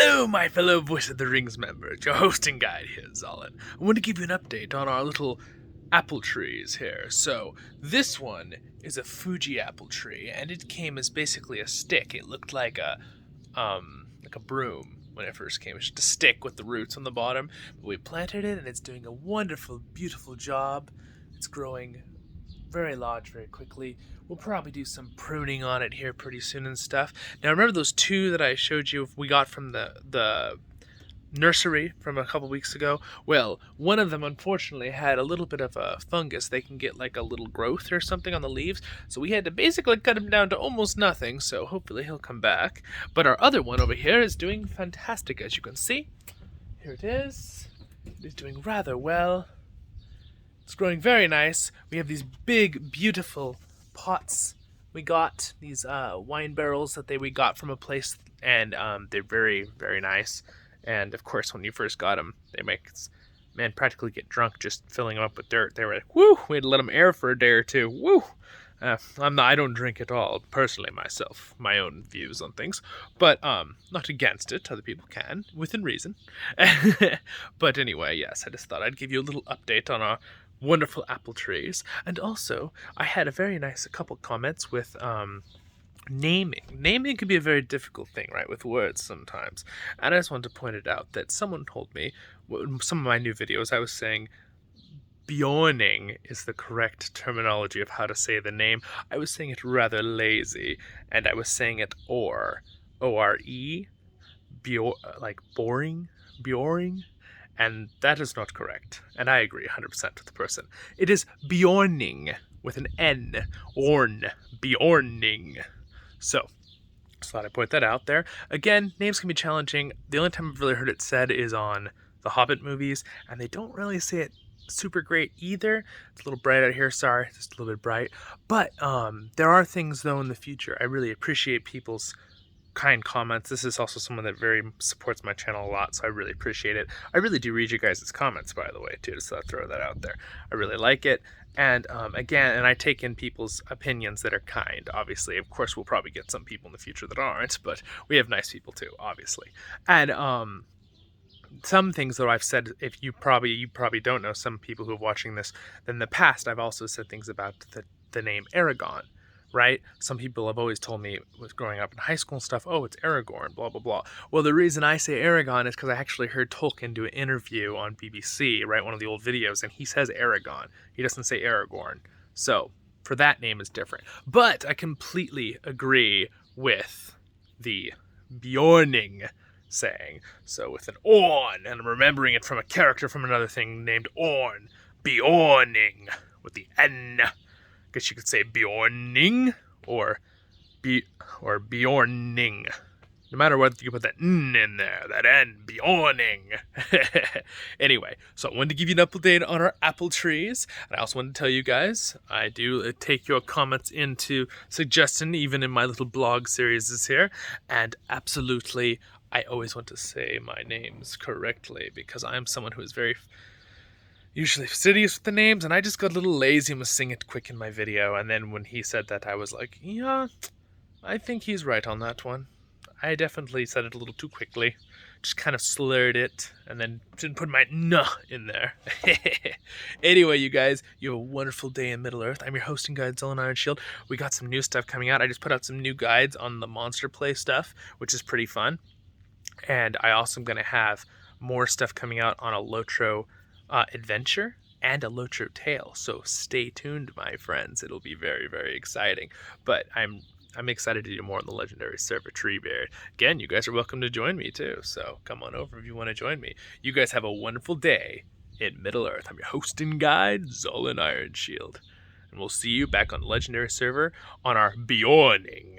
Hello, my fellow Voice of the Rings members. Your hosting guide here, Zolin. I want to give you an update on our little apple trees here. So, this one is a Fuji apple tree, and it came as basically a stick. It looked like a broom when it first came. It's just a stick with the roots on the bottom. But we planted it, and it's doing a wonderful, beautiful job. It's growing very large very quickly. We'll probably do some pruning on it here pretty soon and stuff. Now remember those two that I showed you we got from the nursery from a couple weeks ago? Well, one of them unfortunately had a little bit of a fungus. They can get like a little growth or something on the leaves, so we had to basically cut him down to almost nothing, so hopefully he'll come back. But our other one over here is doing fantastic, as you can see. Here it is. It is doing rather well. It's growing very nice. We have these big, beautiful pots. We got these wine barrels that we got from a place, and they're very, very nice. And of course, when you first got them, they make man practically get drunk just filling them up with dirt. They were like, woo! We had to let them air for a day or two. Woo! I don't drink at all, personally, myself. My own views on things. But, not against it. Other people can, within reason. But anyway, yes, I just thought I'd give you a little update on our wonderful apple trees. And also, I had a very nice couple comments with, naming. Naming can be a very difficult thing, right, with words sometimes. And I just wanted to point it out that someone told me, some of my new videos, I was saying Bjorning is the correct terminology of how to say the name. I was saying it rather lazy, and I was saying it O-R-E, like boring, Bjoring, and that is not correct. And I agree 100% with the person. It is Bjorning with an N, Orn, Bjorning. So thought I'd point that out there. Again, names can be challenging. The only time I've really heard it said is on the Hobbit movies, and they don't really say it super great either. It's a little bright out here, sorry, just a little bit bright. But there are things though in the future. I really appreciate people's kind comments. This is also someone that very supports my channel a lot, so I really appreciate it. I really do read you guys' comments, by the way, too, so I'll throw that out there. I really like it. And again, and I take in people's opinions that are kind, obviously. Of course, we'll probably get some people in the future that aren't, but we have nice people too, obviously. And some things that I've said, if you probably don't know, some people who are watching this, in the past I've also said things about the name Aragon, right? Some people have always told me, was growing up in high school and stuff, oh, it's Aragorn, blah, blah, blah. Well, the reason I say Aragon is because I actually heard Tolkien do an interview on BBC, right, one of the old videos, and he says Aragon. He doesn't say Aragorn. So, for that name is different. But I completely agree with the Bjorning saying. So with an Orn, and I'm remembering it from a character from another thing named Orn, Bjorning, with the N. I guess you could say Bjorning, or Bjorning. No matter what, you put that N in there, that N, Bjorning. Anyway, so I wanted to give you an update on our apple trees, and I also wanted to tell you guys, I do take your comments into suggestion, even in my little blog series here, and absolutely, I always want to say my names correctly, because I'm someone who is very usually fastidious with the names, and I just got a little lazy and was saying it quick in my video, and then when he said that, I was like, yeah, I think he's right on that one. I definitely said it a little too quickly, just kind of slurred it, and then didn't put my "nuh" in there. Anyway, you guys, you have a wonderful day in Middle-earth. I'm your hosting guide, Zolin Ironshield. We got some new stuff coming out. I just put out some new guides on the Monster Play stuff, which is pretty fun. And I also am going to have more stuff coming out on a LOTRO adventure and a LOTRO tale. So stay tuned, my friends. It'll be very, very exciting. But I'm excited to do more on the legendary server Treebeard. Again, you guys are welcome to join me too. So come on over if you want to join me. You guys have a wonderful day in Middle-earth. I'm your hosting guide, Zolin Ironshield. And we'll see you back on the legendary server on our Bjorning